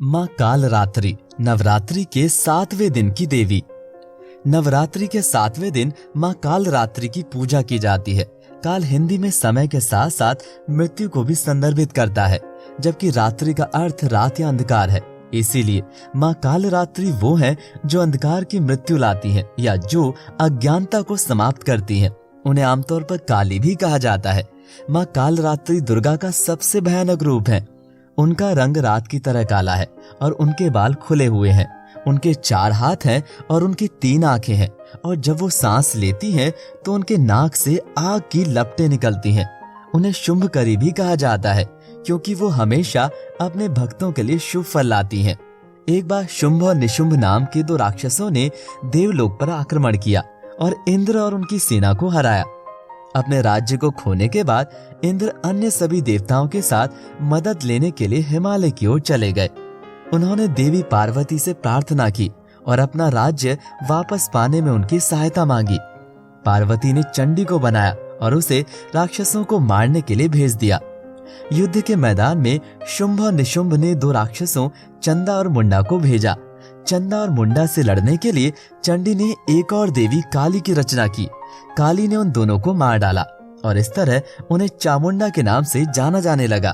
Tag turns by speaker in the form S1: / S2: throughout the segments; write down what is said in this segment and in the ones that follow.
S1: माँ कालरात्रि नवरात्रि के 7वें दिन की देवी। नवरात्रि के 7वें दिन माँ कालरात्रि की पूजा की जाती है। काल हिंदी में समय के साथ साथ मृत्यु को भी संदर्भित करता है, जबकि रात्रि का अर्थ रात या अंधकार है। इसीलिए माँ कालरात्रि वो है जो अंधकार की मृत्यु लाती है या जो अज्ञानता को समाप्त करती है। उन्हें आमतौर पर काली भी कहा जाता है। माँ कालरात्रि दुर्गा का सबसे भयानक रूप है। उनका रंग रात की तरह काला है और उनके बाल खुले हुए हैं। उनके 4 हाथ हैं और उनकी 3 आंखें हैं, और जब वो सांस लेती हैं तो उनके नाक से आग की लपटें निकलती हैं। उन्हें शुंभकरी भी कहा जाता है, क्योंकि वो हमेशा अपने भक्तों के लिए शुभ फल लाती हैं। एक बार शुंभ और निशुंभ नाम के 2 राक्षसों ने देवलोक पर आक्रमण किया और इंद्र और उनकी सेना को हराया। अपने राज्य को खोने के बाद इंद्र अन्य सभी देवताओं के साथ मदद लेने के लिए हिमालय की ओर चले गए। उन्होंने देवी पार्वती से प्रार्थना की और अपना राज्य वापस पाने में उनकी सहायता मांगी। पार्वती ने चंडी को बनाया और उसे राक्षसों को मारने के लिए भेज दिया। युद्ध के मैदान में शुंभ और निशुंभ ने 2 राक्षसों चंदा और मुंडा को भेजा। चंदा और मुंडा से लड़ने के लिए चंडी ने एक और देवी काली की रचना की। काली ने उन दोनों को मार डाला और इस तरह उन्हें चामुंडा के नाम से जाना जाने लगा।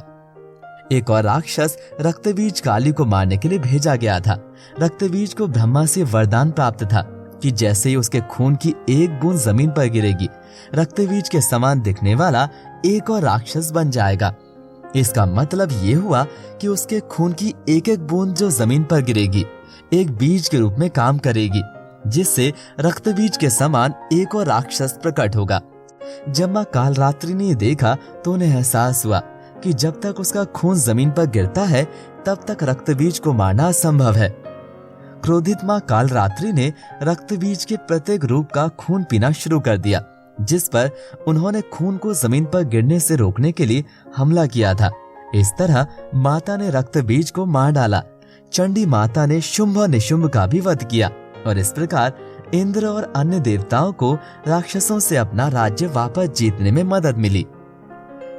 S1: एक और राक्षस रक्तबीज काली को मारने के लिए भेजा गया था। रक्तबीज को ब्रह्मा से वरदान प्राप्त था कि जैसे ही उसके खून की एक बूंद जमीन पर गिरेगी, रक्तबीज के समान दिखने वाला एक और राक्षस बन जाएगा। इसका मतलब ये हुआ कि उसके खून की एक एक बूंद जो जमीन पर गिरेगी, एक बीज के रूप में काम करेगी, जिससे रक्तबीज के समान एक और राक्षस प्रकट होगा। जब माँ कालरात्रि ने देखा तो उन्हें एहसास हुआ कि जब तक उसका खून जमीन पर गिरता है तब तक रक्तबीज को मारना असंभव है। क्रोधित माँ कालरात्रि ने रक्तबीज के प्रत्येक रूप का खून पीना शुरू कर दिया, जिस पर उन्होंने खून को जमीन पर गिरने से रोकने के लिए हमला किया था। इस तरह माता ने रक्तबीज को मार डाला। चंडी माता ने शुंभ और निशुंभ का भी वध किया और इस प्रकार इंद्र और अन्य देवताओं को राक्षसों से अपना राज्य वापस जीतने में मदद मिली।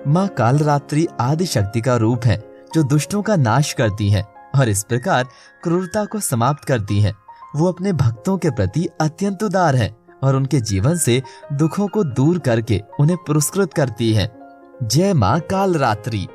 S1: माँ कालरात्रि आदि शक्ति का रूप है जो दुष्टों का नाश करती है और इस प्रकार क्रूरता को समाप्त करती है। वो अपने भक्तों के प्रति अत्यंत उदार है और उनके जीवन से दुखों को दूर करके उन्हें पुरस्कृत करती है। जय माँ कालरात्रि।